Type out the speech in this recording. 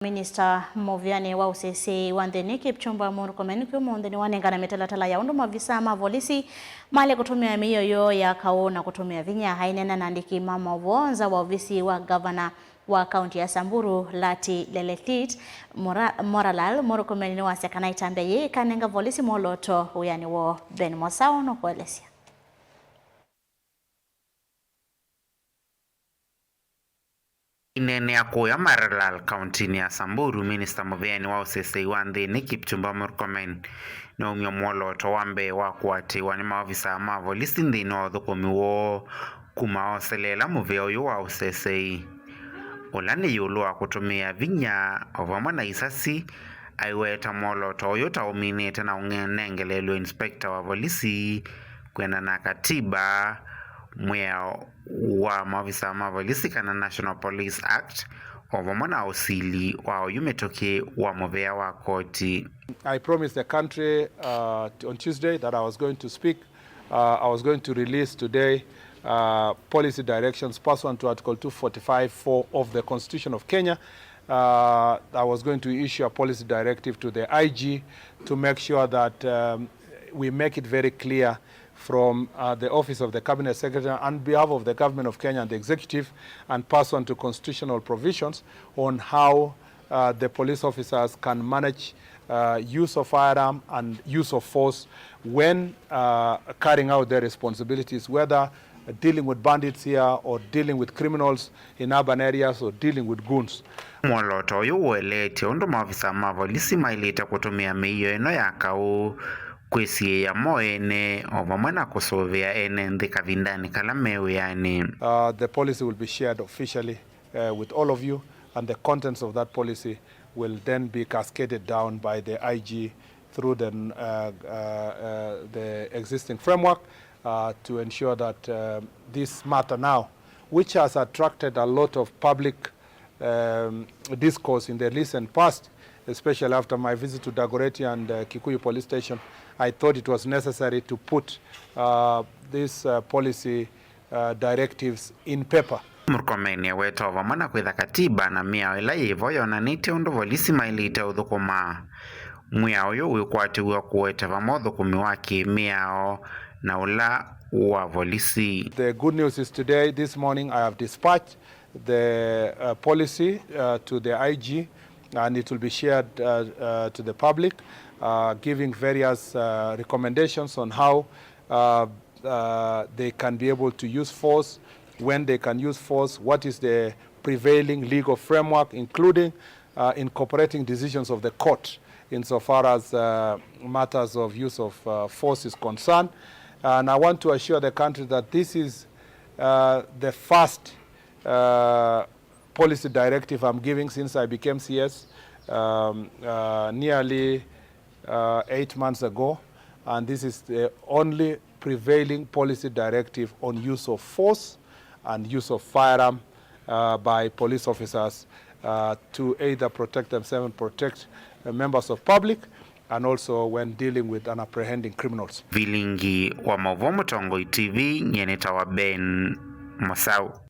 Minista muveani wa useseei wa nthini Kipchumba Murkomen umunthi niwanengane mitalatala ya undu maovisa ma Volisi maile kutumia miio ya kau na kutumia Vinya hainena nandiki mama wonza wa ofisi wa governor wa kaunti ya Samburu Lati Leletit Moralal Murkomen ni wasekana itambe ye kanenga Volisi Mwolooto uyani wo Ben Mosao no kuelesia. Inene ya Moralal kaunti ya Samburu Minista muveani wa useseei wa nthini Kipchumba Murkomen na umio Mwolooto wambe wa kuatiwa ni maovisa ma Volisi nthini uthukumi wo kuma oselela muvea uyu wa useseei ula ni yulu wa kutumia Vinya ovamwe na isasi aiweta Mwolooto uyu tauminite na unengelelwe inspector wa Volisi kwenda na katiba mwea wa maovisa ma Volisi kana National Police Act ovamwe na usili wa uyumetoke wa muvea wa koti. I promised the country on Tuesday that I was going to speak. I was going to release today policy directions pursuant to Article 245(4) of the Constitution of Kenya. I was going to issue a policy directive to the IG to make sure that we make it very clear from the Office of the Cabinet Secretary on behalf of the Government of Kenya and the Executive and pursuant to constitutional provisions on how the police officers can manage use of firearm and use of force when carrying out their responsibilities, whether dealing with bandits here or dealing with criminals in urban areas or dealing with goons. Mwolooto uyu uelete undu maovisa ma Volisi mailite kutumia miio ino ya kau kwesi ya moene ovamwe na kusuvia ene nthi kavindani kala mewiani. The policy will be shared officially with all of you, and the contents of that policy will then be cascaded down by the IG through the existing framework to ensure that this matter now, which has attracted a lot of public discourse in the recent past, especially after my visit to Dagoretti and Kikuyu police station, I thought it was necessary to put these policy directives in paper. Murkomen weta ovamwe na kwitha katiba na miao ila yivo yonanite undu Volisi mailite uthukuma mwiao uyu wikwatiwa kuweta vamwe uthukumi wa kimiao na ula wa Volisi. The good news is today, this morning, I have dispatched the policy to the IG, and it will be shared to the public, giving various recommendations on how they can be able to use force, when they can use force, what is the prevailing legal framework, including incorporating decisions of the court insofar as matters of use of force is concerned. And I want to assure the country that this is the first policy directive I'm giving since I became CS nearly 8 months ago, and this is the only prevailing policy directive on use of force and use of firearm by police officers to either protect themselves and protect members of public, and also when dealing with and apprehending criminals. Vilingi wa Mavuti TV nyeneta wa Ben Mosao.